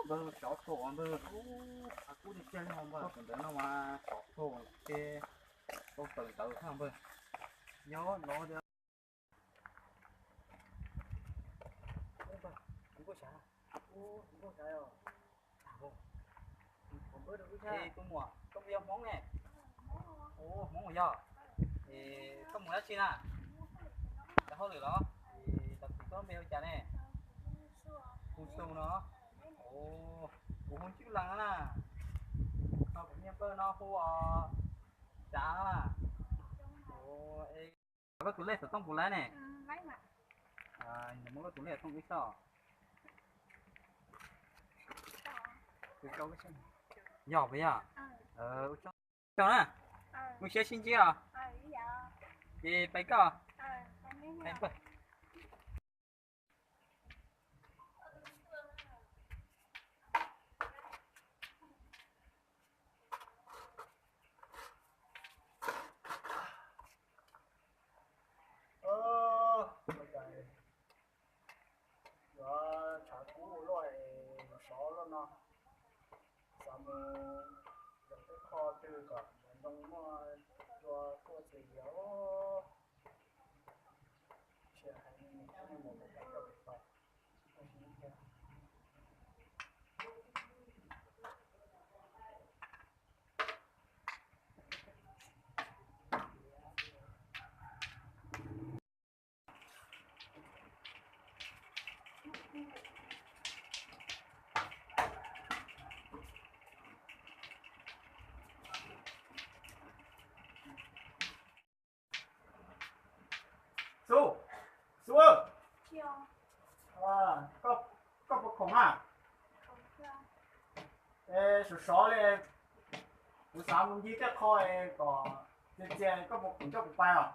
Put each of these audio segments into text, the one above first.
bơ chó thổ bơ cú đi chơi không bơ còn đỡ nó mà chó thổ cái tôi tự tự không bơ nhớ nó được cũng có sao cũng có sao rồi còn bơ được cái sao thì tôi mua tôi yêu món này món gì vậy thì không muốn xin à đã hơn được đó thì tập có mèo chả nè cú sâu nó cú không chịu lắng nè nó cũng như bơ nó khô chả nè có tủ lạnh tông củ lá nè muốn có tủ lạnh không biết sao cái câu cái xem nhỏ bây giờ cho nè muốn chơi xin chưa thì phải có em phải chả cũ loại số luôn nó xong dùng cái kho từ cả đông mà cho cô chỉ yếu sẽ hay một cái cho bị phải Su, Su ơi. Có một khổng à? Ê, số số này, số sáu muốn đi cái kho này có trên có một khổng cho một bài à?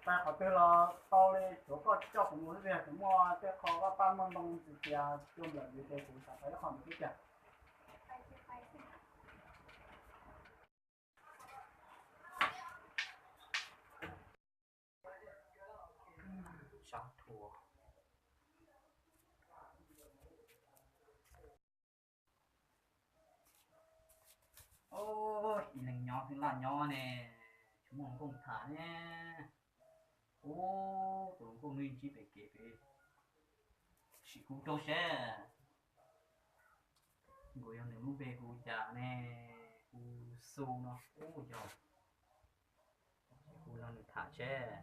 Bài họ tư là tao này chỗ có cho cũng muốn về cũng mua cái kho có 30 đồng thì dùng được như thế cũng phải nó còn một cái tiền. sao thua này nhỏ thì là nhỏ nè chúng mình cùng thả nhé tụi con nên chỉ phải kể về chỉ cũng cho xe người ăn nếu về cụ chả nè cụ xô nó giỏi cụ làm được thả xe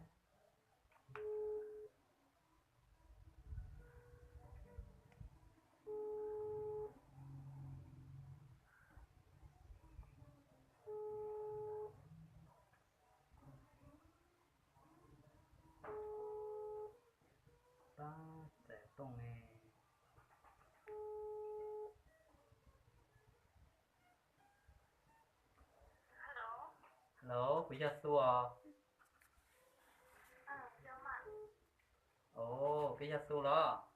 ta sẽ tông nè hello quý gia xua cái gia xua đó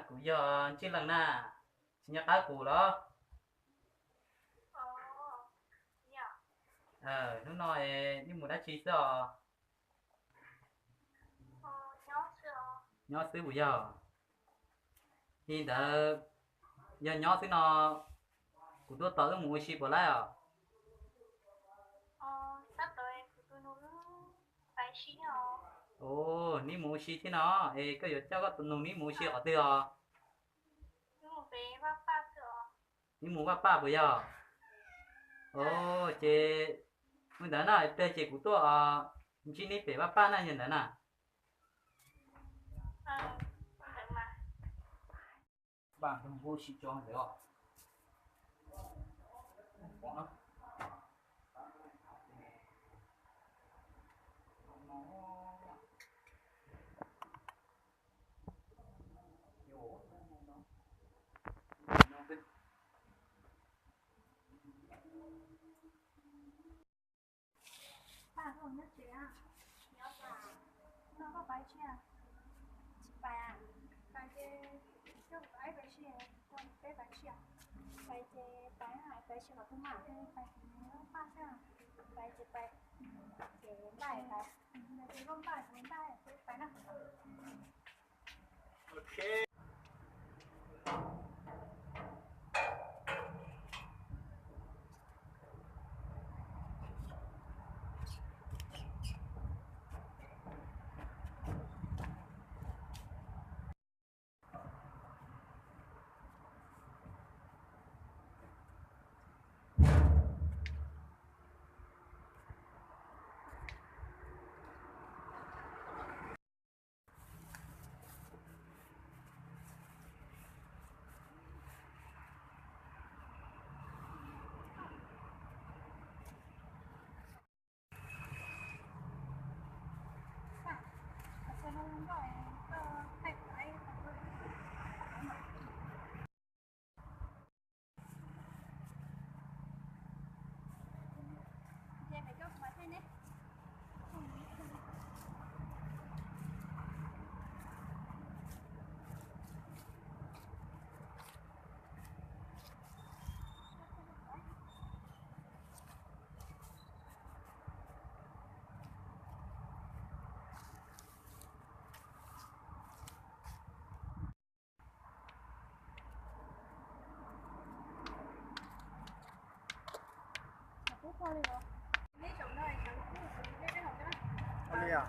quý gia chỉ lần nè chỉ nhắc ai cụ đó nó nói nhưng mà đã chỉ sao nhỏ xíu bây giờ thì đỡ giờ nhỏ xíu nó của tôi tới mua xí bỏ lại à ní mua xí thế nó cái giờ cho có tụi nó ní mua xí ở tiêu à ní mua ba ba bây giờ chị mình đã nói đây chị của tôi chỉ ní phải ba ba này nhận đấy nè bạn không vô xí cho được không bỏ nó ba không nhất chị à nó có bài chưa bài à bài chơi cái bài bài chưa con cái bài chưa bài chơi bài này bài chưa không mà cái bài nó ba chưa bài chơi bài chơi bài bài chơi con bài cái bài nó Cho nó gọi thay cái Dạ phải chốt mà thế nè. Cú coi đi rồi. Mấy chỗ này chẳng cái hộp đó. Oli à?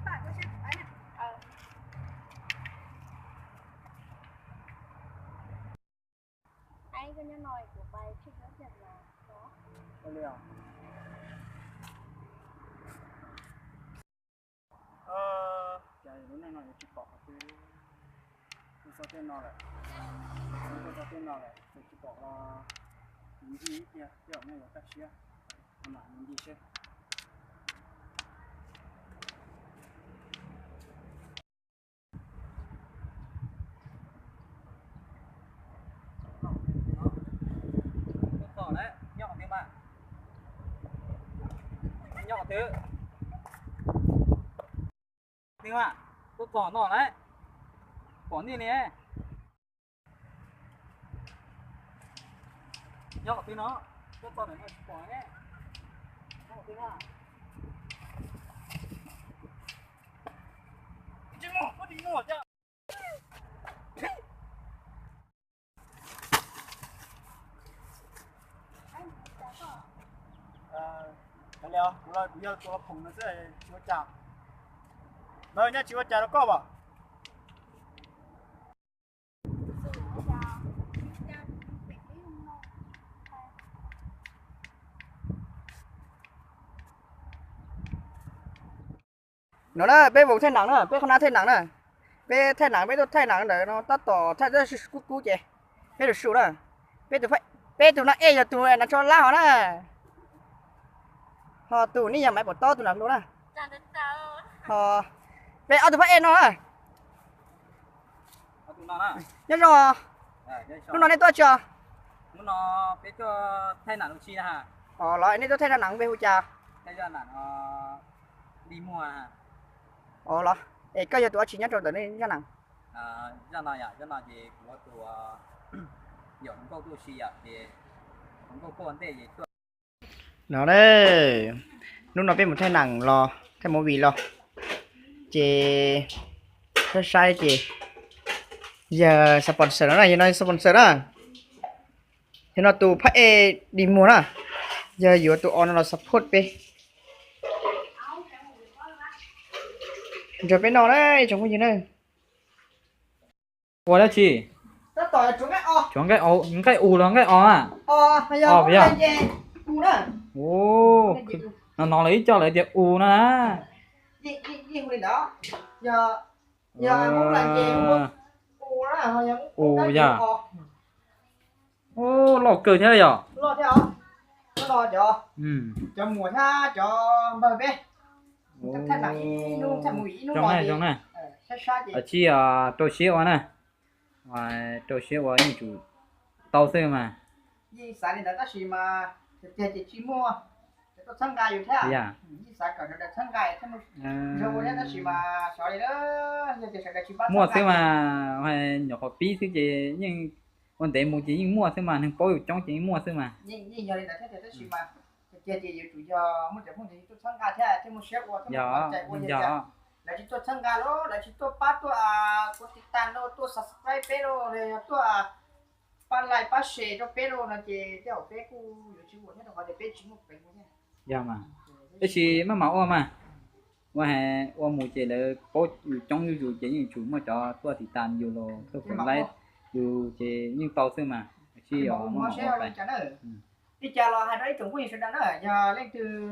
Bạn có xem phải nè. Anh có nhớ nói của bài trước đó là đó. Oli à? Chạy lúc này chỉ bỏ cái số tiền nào lại, số tiền nào lại, chỉ bỏ là những gì kia, kiểu này là taxi à, mà những gì chứ? Tỏ đấy, nhỏ tiếng bạn. Nhỏ thứ. Tiếng bạn. Tôi tỏ nọ đấy. Bỏ đi nè. Nhỏ tiếng nó. Tôi tỏ đấy mà bỏ nhé. Nhỏ tiếng à. Đi ngủ, có đi ngủ chứ. Cái liệu, bây giờ tôi phùng nó sẽ chữa chạm. Nơi nhá chữa chạm nó có bảo. Nó đó, bé vùng thay nặng nữa, bé không ăn thay nặng nữa. Bé thay nặng, bé tôi thay nặng để nó tắt tỏ thay rất cú cú chứ. Bé được sưu đó. Bé tụi nó ê cho tụi nó cho lao đó. Họ tụi ní nhà máy bỏ to tụi nó luôn đó. Họ bé ao tụi phải ê nó à. Tụi nó à. Nhớ rồi. Lúc nó này to chưa? Lúc nó bé cho thay nặng chi hả? Lại này tôi thay nặng bé hú trà. Thay ra nặng đi mua hả? Là. Ê cái giờ tụi chỉ nhớ rồi tụi này nhớ nặng. Ra nào gì của tụi有能够做需要也能够过完这也做。 Nó đấy. Lúc nó bên một thay nặng lo, thay một vị lo. Chị thay sai chị. Giờ sponsor nó này, nó sponsor đó. Thì nó tụ phải đi mua đó. Giờ dù tụ on nó support bé. Rồi bên nó đấy, chẳng có gì nữa. 我的去， Nó tỏi chúng cái o. 全该熬，应该熬了，应该熬啊。 Bây giờ cũng lên về. U đó. 哦，那拿来叫来点熬呢。 Đi hồi đó. Giờ muốn làm gì không? U đó là hồi U dạ. 哦，老狗听了呀。 Lo theo. Nó lo cho. 嗯。 Cho mùa tha cho bờ bé. Thay nặng nu thay mũi nu 装 lo 呢 gì. 装呢， Sai sai gì. 去啊，做鞋完呢，做鞋完你就到手嘛。 Gì xài đến đó gì mà chỉ mua. Tôi sang gaiอยู่แท้ 对呀。 Gì xài cả nó sang gai thêm một. Rồi đấy nó gì mà xài đấy đó. Giờ chỉ xài chỉ bắt. mua xíu mà hay nhỏ họ bí xíu gì nhưng vấn đề một chỉ mua xíu mà thằng bố trong chỉ mua xíu mà. Nhìn giờ đấy thế gì mà. Chỉ chủ giờ một chỉ không chỉ tôi sang gai thế thêm một xếp qua thêm một chạy qua Dạ. là chỉ tôi tham gia đó là chỉ tôi bắt tôi cóติดตามđó tôi subscribe đó rồi tôi bắt like bắt share cho bé đó là chỉ theo bé cu YouTube nhé nó để bé chỉ một cái nhé dạ mà cái gì mà mẫu mà hè mua chế là có trong dù chế như chủ mà cho tôi thì tàn dù lo tôi còn lấy dù chế như tàu xưa mà chỉ ở mà mẫu vậy đi chờ là hai đứa chúng tôi sẽ đăng đó giờ lên từ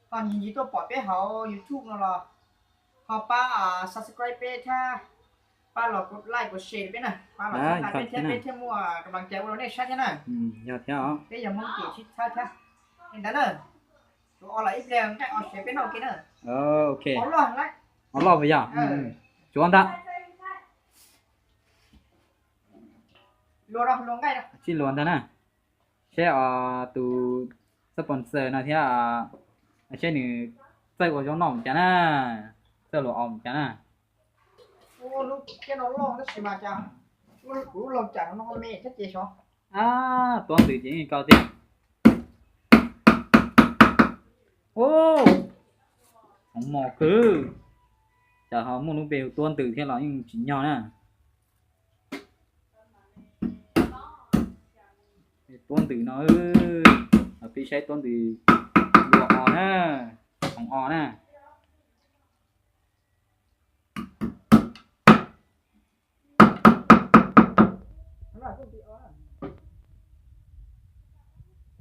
còn gì tôi bỏ bé họ YouTube nó là họ ba subscribe bé tha ba là gột like gột share bé này ba là subscribe bé thêm muaกำลังใจเราเนี่ยใช่ไหม dạ theo bây giờ mong chỉ chít sao thế nên đó nữa tụi họ lại ít đèn cái họ sẽ biết nào kia nữa ok họ lo đấy nó lo bây giờ chú ăn ta lo đâu lo ngay đâu chỉ luôn thế nè sẽ từ sponsor này thì sẽ nữ xây của chỗ nòng chả nè xây lỗ ỏng chả nè ô lúc cái nó lo nó xì mà chả lúc lo chả nó mê chết gì sao toàn từ chỉ cao tiền ô không mò cứ chả họ muốn nó bèo toàn từ theo là nhưng chỉ nhau nè toàn từ nó ở phía sau toàn từ lỗ ỏng nè ỏng ỏng nè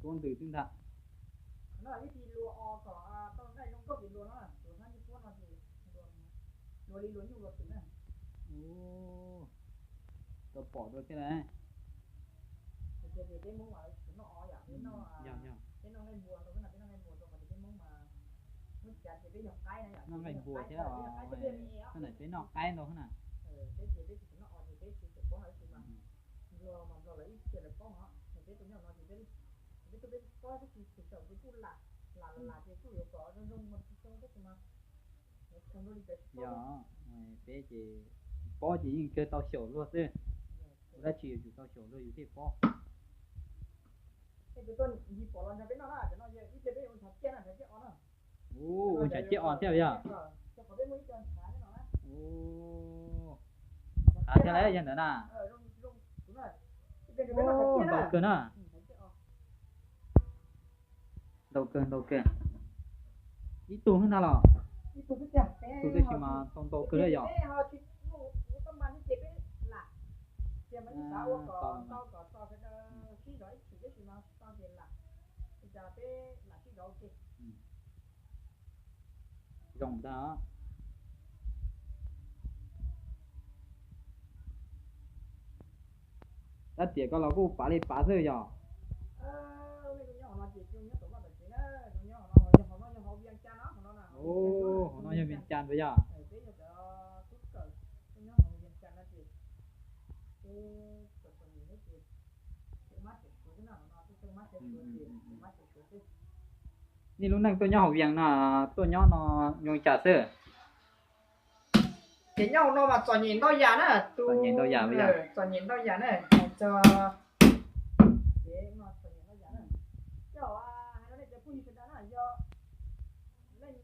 con từ tương thật nó là cái gì lúa o có tao đây không có gì lúa nó lúa nó như cuốn nó thì lúa đi lúa như lúa tử này ô tôi bỏ được cái này thì cái món mà nó o vậy nó cái nó lên buồn rồi cái nó lên buồn rồi còn cái món mà nó chặt thì cái dòng cái này nó ngày buồn thế là nó lại cái nọ cái đâu thế nào cái gì cái nó o thì cái chỉ có hỏi gì mà lúa mà lúa lấy cái là có hả cái tụi nó thì cái tụi bên có cái gì thì cái phun là cái tụi nó có nó rung mà cái mà không có đi cái giờ bé chỉ bỏ chỉ những cái tao xỉu luôn chứ đã chỉ tao xỉu luôn thì bỏ cái tụi gì bỏ lên cho bên nó là cho nó ít cái bên nó chén là cái on à ô chả chết on theo giờ cho có bên mới cho khá nó á ô à thế này giờ nữa nè rung đúng rồi cái bên nó chén đầu cơn à đầu cơn ít tuồng hơn nào rồi ít tuồng cái tôi thấy chỉ mà tông tông cứ đấy giờ rồng đó đã tiệt có là cô phá đi phá rồi giờ ô nó như miền tràn bây giờนี่lúc này tôi nhỏ học viện là tôi nhỏ nó nhung trả sữa cái nhau nó mà nhìn đôi già nữa tôi nhìn đôi già bây giờ cho nhìn đôi già này cho để nó cho nhìn đôi già này cho nó để cho phụ nữ đó là do lên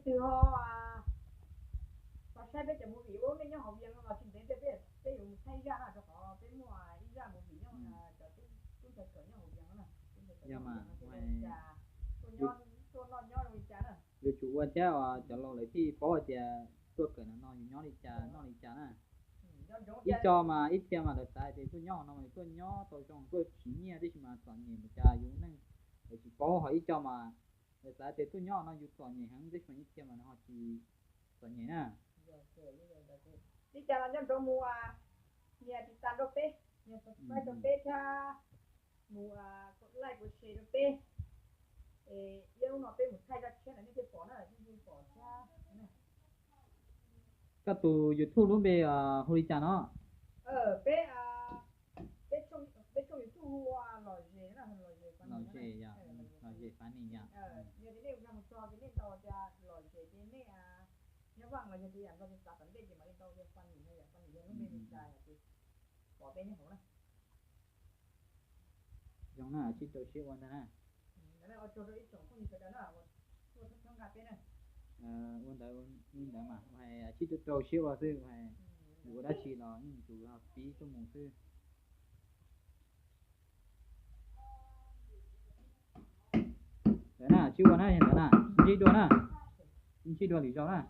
từ họ và sai biết cho một vị uống nên nhau học viện là chính đến biết cái dùng thay ra là cho họ cái ngoài đi ra một vị nhau là cho chúng ta cởi nhau học viện đó này giờ mà tôi nó nhớ rồi chả nè điều chủ quan theo cho lo lấy thì có thì tôi cởi nó nhỏ đi chả nè ít cho mà ít theo mà được sai thì tôi nhỏ nó mà tôi nhỏ tôi trong tôi chỉ nghe đi mà toàn nhìn mà cha dùng năng để chỉ có hỏi ít cho mà được sai thì tôi nhỏ nó dùng toàn nhìn hắn đi mà ít theo mà nó chỉ toàn nhìn nè đi chả là nhân trong mùa nhà thì tan đâu tê nhà phải đâu tê cha mùa có lại có xe đâu tê yêu nó tê một thay ra trên là những cái bỏ nó là những cái bỏ cha các tụ YouTube luôn về hồi cha nó bé trong YouTube lòi dê là lòi dê phán này nhá như thế này làm cho cái này tao cha lòi dê thế này nhớ vàng là như thế anh có thể tạo thành cái gì mà tao sẽ phân gì hay là phân gì nó bên trái thì bỏ bên như thế này giống là chỉ tôi sẽ quan nè nó là cho nó ít trồng không gì cả đó là tôi không gặp bên này 问的问的嘛，还去做修啊是还如果他去了，主要比做模式。đấy nè chưa vào nè hiện tại nè chỉ đua nè chỉ đua lý do nè